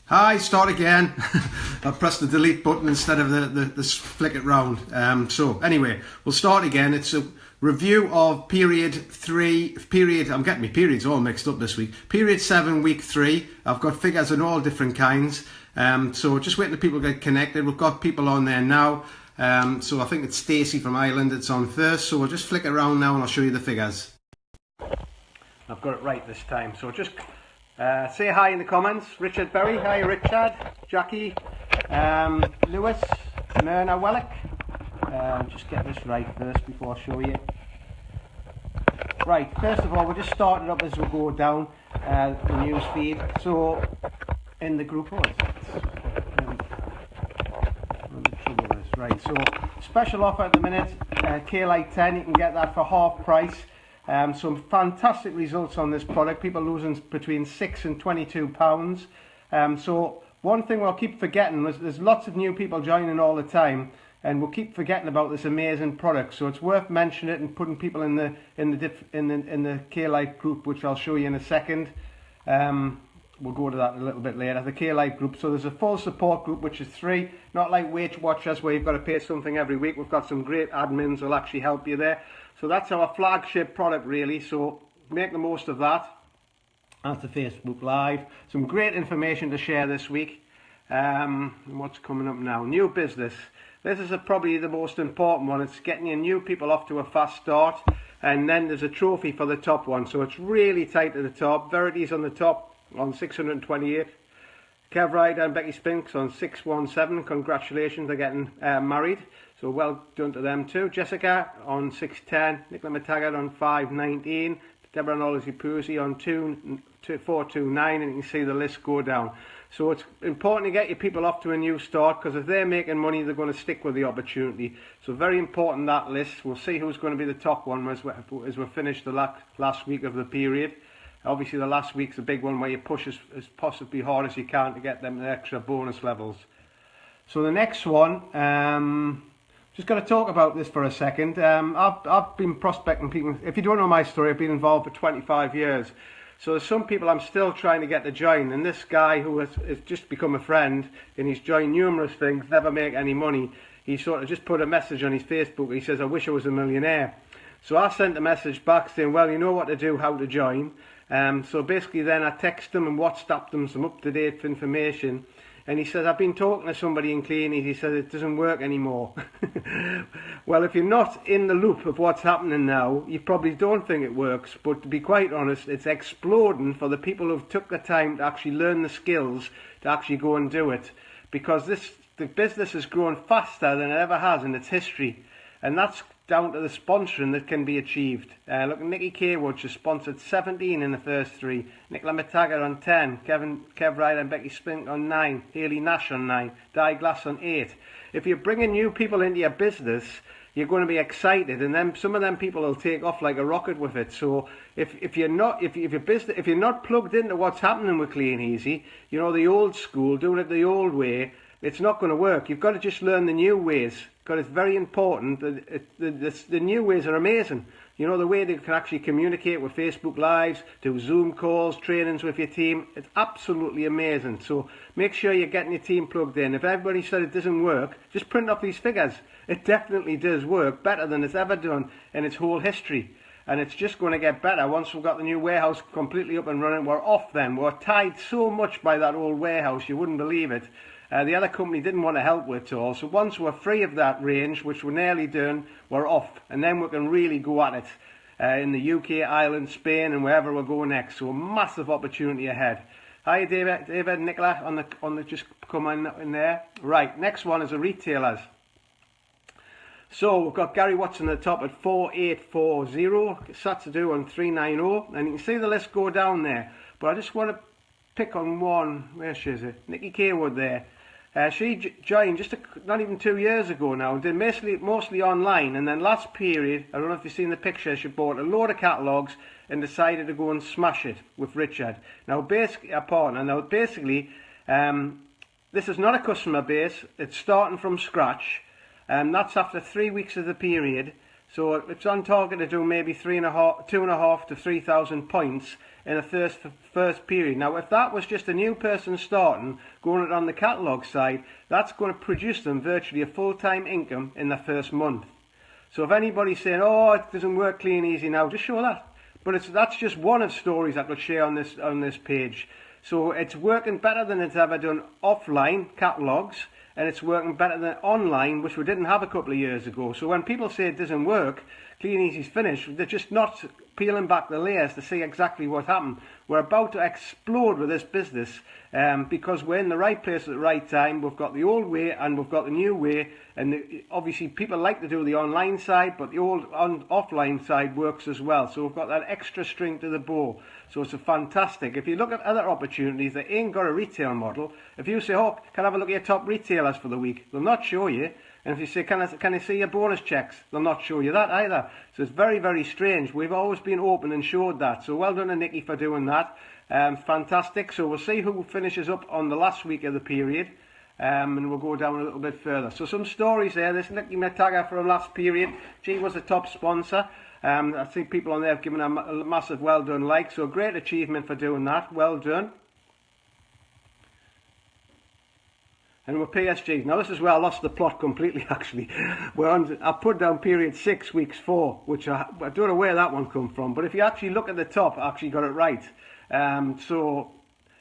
Hi, start again. I pressed the delete button instead of the flick it round. So anyway, we'll start again. It's a review of I'm getting my periods all mixed up this week. Period 7, week 3. I've got figures in all different kinds. So just waiting for people to get connected. We've got people on there now. So I think it's Stacey from Ireland that's on first. So we'll just flick it around now and I'll show you the figures. I've got it right this time. So just say hi in the comments. Richard Berry, hi Richard, Jackie, Lewis, Myrna Wellick. Just get this right first before I show you. Right, first of all, we'll just start it up as we go down the news feed. So in the group, right, so special offer at the minute, K-Lite 10, you can get that for half price. Some fantastic results on this product, people losing between £6 and £22. So one thing we'll keep forgetting, there's lots of new people joining all the time, and we'll keep forgetting about this amazing product. So it's worth mentioning it and putting people in the K-Lite group, which I'll show you in a second. We'll go to that a little bit later, the K-Lite group. So there's a full support group, which is free, not like Weight Watchers where you've got to pay something every week. We've got some great admins who'll actually help you there. So that's our flagship product really, so make the most of that. That's the Facebook Live. Some great information to share this week. What's coming up now? New business. This is probably the most important one. It's getting your new people off to a fast start. And then there's a trophy for the top one. So it's really tight at the top. Verity's on the top on 628. Kev Ryder and Becky Spinks on 617. Congratulations, they're getting married. So well done to them too. Jessica on 610. Nicola McTaggart on 519. Deborah Nolisi on 429. And you can see the list go down. So it's important to get your people off to a new start, because if they're making money, they're going to stick with the opportunity. So very important, that list. We'll see who's going to be the top one as we finish the last week of the period. Obviously the last week's a big one where you push as possibly hard as you can to get them the extra bonus levels. So the next one, just got to talk about this for a second. I've been prospecting people. If you don't know my story, I've been involved for 25 years. So there's some people I'm still trying to get to join, and this guy who has just become a friend, and he's joined numerous things, never make any money. He sort of just put a message on his Facebook. He says, I wish I was a millionaire. So I sent a message back saying, well, you know what to do, how to join. So basically then I texted them and WhatsApped them some up-to-date information. And he says, I've been talking to somebody in kleeneze. He says, it doesn't work anymore. Well, if you're not in the loop of what's happening now, you probably don't think it works. But to be quite honest, it's exploding for the people who've took the time to actually learn the skills to actually go and do it. Because the business has grown faster than it ever has in its history. And that's down to the sponsoring that can be achieved. Look, Nikki Kaywood has sponsored 17 in the first 3. Nicola McTaggart on 10. Kev Ryder and Becky Spink on 9. Hayley Nash on 9. Di Glass on 8. If you're bringing new people into your business, you're going to be excited, and then some of them people will take off like a rocket with it. So if you're not plugged into what's happening with kleeneze, you know, the old school, doing it the old way, it's not going to work. You've got to just learn the new ways, because it's very important. The new ways are amazing. You know, the way they can actually communicate with Facebook Lives, do Zoom calls, trainings with your team. It's absolutely amazing. So make sure you're getting your team plugged in. If everybody said it doesn't work, just print off these figures. It definitely does work better than it's ever done in its whole history. And it's just going to get better once we've got the new warehouse completely up and running. We're off then. We're tied so much by that old warehouse, you wouldn't believe it. The other company didn't want to help with it all. So once we're free of that range, which we're nearly done, we're off. And then we can really go at it in the UK, Ireland, Spain, and wherever we'll go next. So a massive opportunity ahead. Hi David, Nicola on the just come in there. Right, next one is the retailers. So we've got Gary Watson at the top at 4840, Satsudu on 390, and you can see the list go down there. But I just want to pick on one. Where is it? Nikki Kaywood there. She joined just not even 2 years ago now, and did mostly online. And then last period, I don't know if you've seen the picture, she bought a load of catalogues and decided to go and smash it with Richard. Now, basically, a partner. Now, basically, this is not a customer base. It's starting from scratch. That's after 3 weeks of the period. So it's on target to do maybe 2.5 to 3,000 points in the first period. Now, if that was just a new person starting, going it on the catalogue side, that's going to produce them virtually a full-time income in the first month. So if anybody's saying, oh, it doesn't work kleeneze now, just show that. But that's just one of stories I could share on this page. So it's working better than it's ever done offline catalogues, and it's working better than online, which we didn't have a couple of years ago. So when people say it doesn't work, kleeneze's finished, they're just not peeling back the layers to see exactly what happened. We're about to explode with this business because we're in the right place at the right time. We've got the old way and we've got the new way, and obviously people like to do the online side, but the old offline side works as well. So we've got that extra string to the bow. So it's a fantastic. If you look at other opportunities that ain't got a retail model, if you say, oh, can I have a look at your top retailers for the week? They'll not show you. And if you say, can I see your bonus checks? They'll not show you that either. So it's very, very strange. We've always been open and showed that. So well done to Nikki for doing that. Fantastic. So we'll see who finishes up on the last week of the period. And we'll go down a little bit further. So some stories there. This Nikki Metaga from last period. She was a top sponsor. I see people on there have given her a massive well done like. So great achievement for doing that. Well done. And we're PSG. Now this is where I lost the plot completely actually. I put down period 6 weeks 4, which I don't know where that one come from. But if you actually look at the top, I actually got it right. So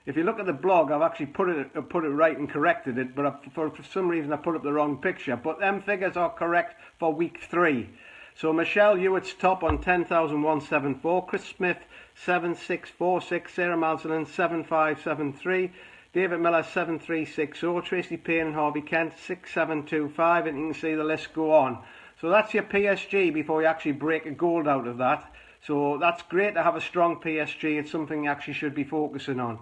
if you look at the blog, I've actually put it right and corrected it, but for some reason I put up the wrong picture. But them figures are correct for week 3. So Michelle Hewitt's top on 10,174, Chris Smith 7,646, Sarah Malsolin 7,573, David Miller 7,360, Tracy Payne and Harvey Kent 6,725, and you can see the list go on. So that's your PSG before you actually break a gold out of that. So that's great to have a strong PSG. It's something you actually should be focusing on.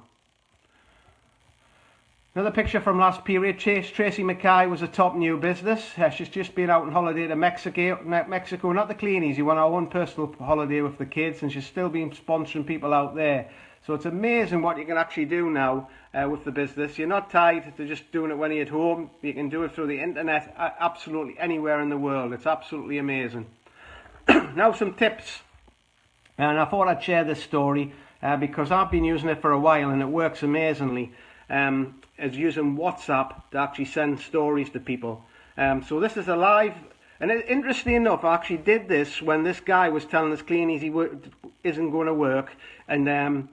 Another picture from last period. Tracy Mackay was a top new business. She's just been out on holiday to Mexico, not the kleeneze one, our own personal holiday with the kids, and she's still been sponsoring people out there. So it's amazing what you can actually do now with the business. You're not tied to just doing it when you're at home. You can do it through the internet absolutely anywhere in the world. It's absolutely amazing. Now some tips. And I thought I'd share this story because I've been using it for a while and it works amazingly. Is using WhatsApp to actually send stories to people. So this is a live, and interestingly enough, I actually did this when this guy was telling us kleeneze isn't going to work, and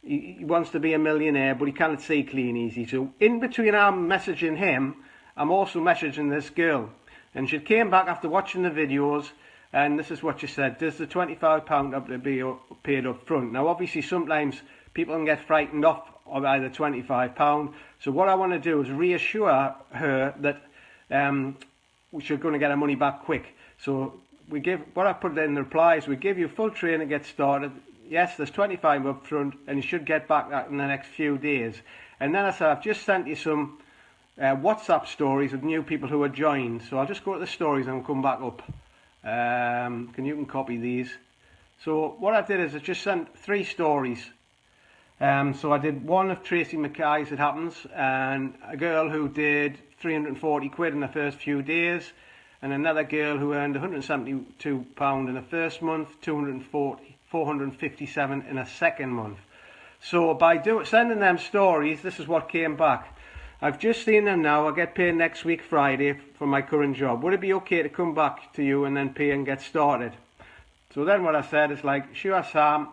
he wants to be a millionaire, but he can't see kleeneze. So in between I'm messaging him, I'm also messaging this girl, and she came back after watching the videos, and this is what she said: does the £25 have to be paid up front? Now obviously sometimes people can get frightened off of either £25. So what I want to do is reassure her that she's going to get her money back quick. So what I put in the reply is, we give you full training to get started. Yes, there's 25 up front, and you should get back that in the next few days. And then I said, I've just sent you some WhatsApp stories of new people who are joined. So I'll just go to the stories and I'll come back up. You can copy these. So what I did is I just sent 3 stories. So I did one of Tracy Mackay's, it happens, and a girl who did 340 quid in the first few days, and another girl who earned £172 in the first month, 457 in a second month. So by sending them stories, this is what came back. I've just seen them now. I get paid next week Friday for my current job. Would it be okay to come back to you and then pay and get started? So then what I said is like, sure Sam,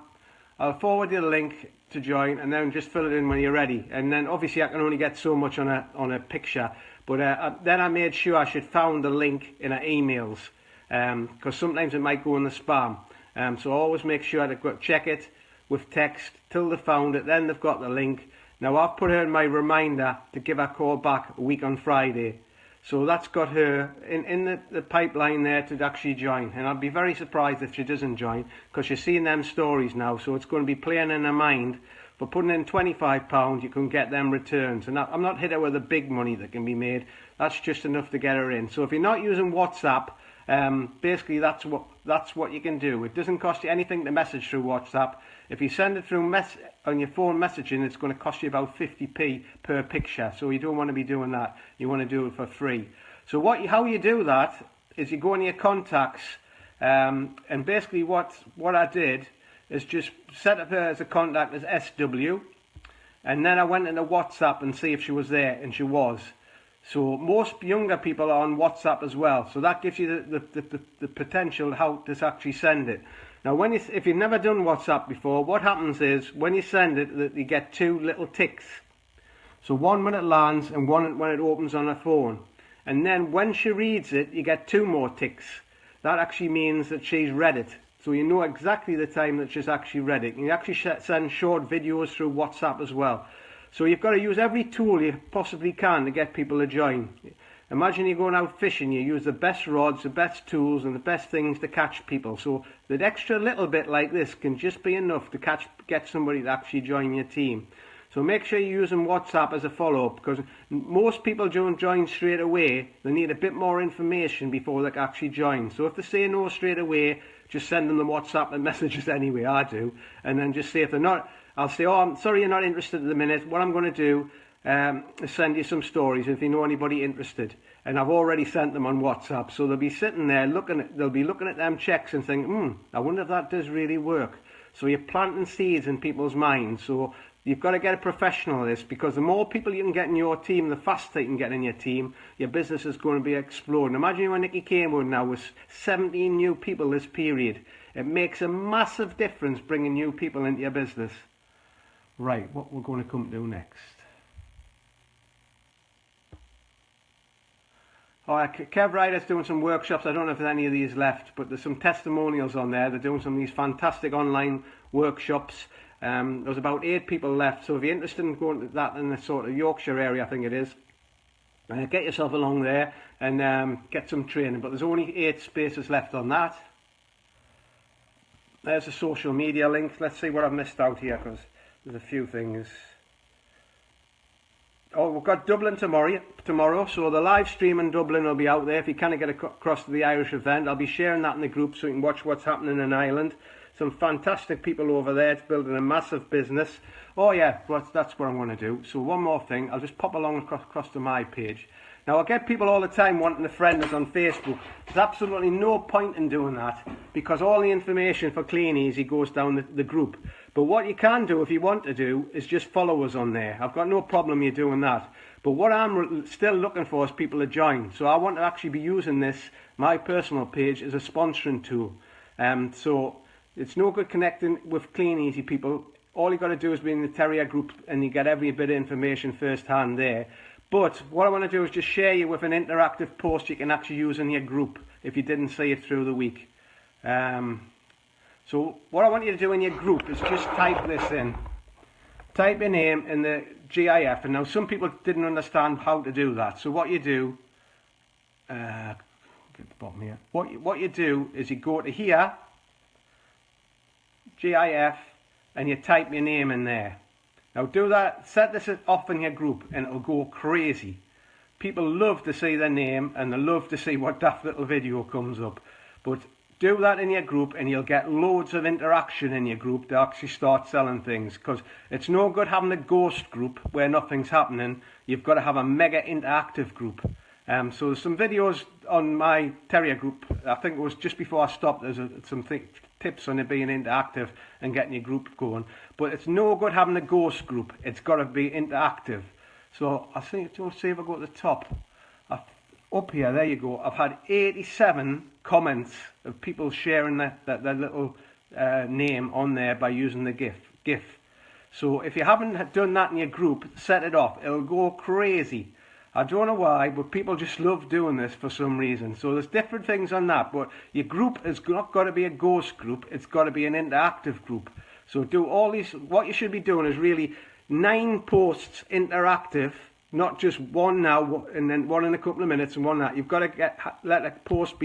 I'll forward you the link to join, and then just fill it in when you're ready. And then obviously I can only get so much on a picture, but then I made sure I should found the link in her emails, because sometimes it might go in the spam. So always make sure to check it with text till they found it, then they've got the link. Now I've put her in my reminder to give her a call back a week on Friday. So that's got her in the pipeline there to actually join. And I'd be very surprised if she doesn't join, because she's seeing them stories now. So it's going to be playing in her mind. For putting in £25, you can get them returns. And I'm not hit her with the big money that can be made. That's just enough to get her in. So if you're not using WhatsApp, basically that's what you can do. It doesn't cost you anything to message through WhatsApp. If you send it through on your phone messaging, it's going to cost you about 50p per picture. So you don't want to be doing that. You want to do it for free. So how you do that is you go in your contacts, and basically what I did is just set up her as a contact as SW, and then I went into WhatsApp and see if she was there, and she was. So most younger people are on WhatsApp as well, so that gives you the potential how to actually send it. Now, if you've never done WhatsApp before, what happens is when you send it, that you get two little ticks. So one when it lands and one when it opens on her phone. And then when she reads it, you get two more ticks. That actually means that she's read it. So you know exactly the time that she's actually read it. And you actually send short videos through WhatsApp as well. So you've got to use every tool you possibly can to get people to join. Imagine you're going out fishing, you use the best rods, the best tools and the best things to catch people. So that extra little bit like this can just be enough to get somebody to actually join your team. So make sure you're using WhatsApp as a follow-up, because most people don't join straight away. They need a bit more information before they can actually join. So if they say no straight away, just send them the WhatsApp and messages anyway, I do. And then just say if they're not, I'll say, oh, I'm sorry you're not interested at the minute. What I'm going to do is send you some stories if you know anybody interested. And I've already sent them on WhatsApp. So they'll be sitting there they'll be looking at them checks and thinking, I wonder if that does really work. So you're planting seeds in people's minds. So you've got to get a professional at this, because the more people you can get in your team, the faster you can get in your team, your business is going to be exploding. Imagine when Nikki came on now with 17 new people this period. It makes a massive difference bringing new people into your business. Right, what we're going to come to next. Alright, Kev Ryder's doing some workshops. I don't know if there's any of these left, but there's some testimonials on there. They're doing some of these fantastic online workshops. There's about 8 people left, so if you're interested in going to that in the sort of Yorkshire area, I think it is, get yourself along there and get some training. But there's only 8 spaces left on that. There's the social media links. Let's see what I've missed out here, because there's a few things. Oh, we've got Dublin tomorrow, so the live stream in Dublin will be out there. If you can't get across to the Irish event, I'll be sharing that in the group so you can watch what's happening in Ireland. Some fantastic people over there. It's building a massive business. Oh yeah, that's what I'm going to do. So one more thing, I'll just pop along across to my page. Now I get people all the time wanting to friend us on Facebook. There's absolutely no point in doing that, because all the information for kleeneze goes down the group. But what you can do if you want to do is just follow us on there. I've got no problem you doing that. But what I'm still looking for is people to join. So I want to actually be using this, my personal page, as a sponsoring tool. So it's no good connecting with kleeneze people. All you got to do is be in the Terrier group and you get every bit of information firsthand there. But what I want to do is just share you with an interactive post you can actually use in your group if you didn't see it through the week. So what I want you to do in your group is just type this in. Type your name in the GIF. And now some people didn't understand how to do that. So what you do, get the bottom here. What you do is you go to here, GIF, and you type your name in there. Now do that, set this off in your group and it'll go crazy. People love to see their name and they love to see what daft little video comes up. But do that in your group and you'll get loads of interaction in your group to actually start selling things. Because it's no good having a ghost group where nothing's happening. You've got to have a mega interactive group. So there's some videos on my Terrier group. I think it was just before I stopped. There's some tips on it being interactive and getting your group going. But it's no good having a ghost group. It's got to be interactive. So I think, let's see if I go to the top. Up here, there you go. I've had 87 comments of people sharing their little name on there by using the GIF. So if you haven't done that in your group, set it off. It'll go crazy. I don't know why, but people just love doing this for some reason. So there's different things on that, but your group has not got to be a ghost group. It's got to be an interactive group. So do all these. What you should be doing is really 9 posts interactive, not just one now and then one in a couple of minutes and one that. You've got to let a post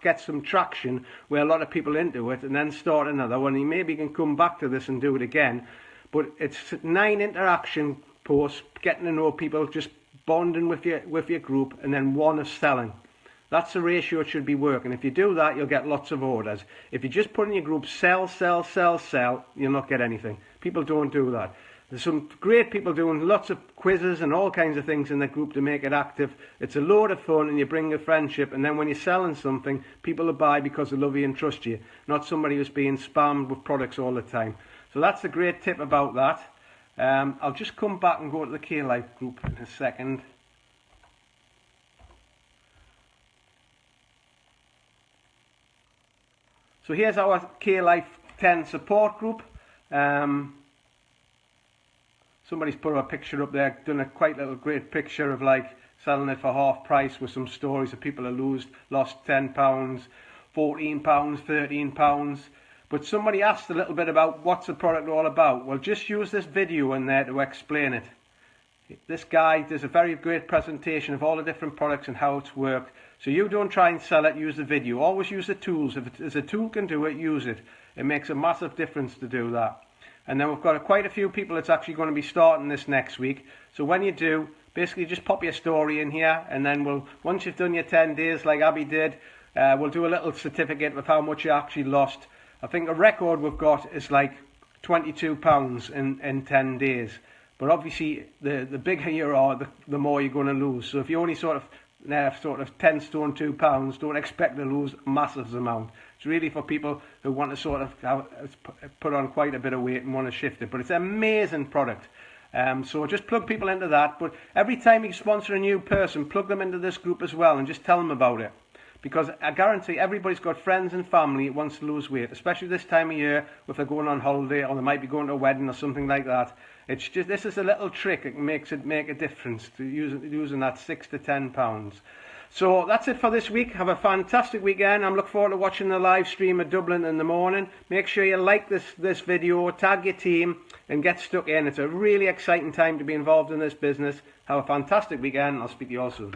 get some traction where a lot of people into it, and then start another one. You maybe can come back to this and do it again. But it's 9 interaction posts, getting to know people, just bonding with your group, and then 1 is selling. That's the ratio it should be working. If you do that, you'll get lots of orders. If you just put in your group sell, sell, sell, sell, you'll not get anything. People don't do that. There's some great people doing lots of quizzes and all kinds of things in the group to make it active. It's a load of fun, and you bring a friendship, and then when you're selling something, people will buy because they love you and trust you, not somebody who's being spammed with products all the time. So that's a great tip about that. I'll just come back and go to the K-Life group in a second. So here's our K-Life 10 support group. Somebody's put a picture up there, done a quite little great picture of like selling it for half price with some stories of people who lost £10, £14, £13. But somebody asked a little bit about what's the product all about. Well, just use this video in there to explain it. This guy does a very great presentation of all the different products and how it's worked. So you don't try and sell it, use the video. Always use the tools. If a tool can do it, use it. It makes a massive difference to do that. And then we've got quite a few people that's actually going to be starting this next week. So when you do, basically just pop your story in here, and then once you've done your 10 days like Abby did, we'll do a little certificate of how much you actually lost. I think a record we've got is like £22 in 10 days. But obviously, the bigger you are, the more you're going to lose. So if you only sort of 10 stone £2, don't expect to lose massive amount. It's really for people who want to sort of put on quite a bit of weight and want to shift it. But it's an amazing product. So just plug people into that. But every time you sponsor a new person, plug them into this group as well and just tell them about it. Because I guarantee everybody's got friends and family that wants to lose weight, especially this time of year if they're going on holiday or they might be going to a wedding or something like that. It's just, this is a little trick that makes it make a difference to using that £6 to £10. So that's it for this week. Have a fantastic weekend. I'm looking forward to watching the live stream at Dublin in the morning. Make sure you like this video, tag your team and get stuck in. It's a really exciting time to be involved in this business. Have a fantastic weekend. I'll speak to you all soon.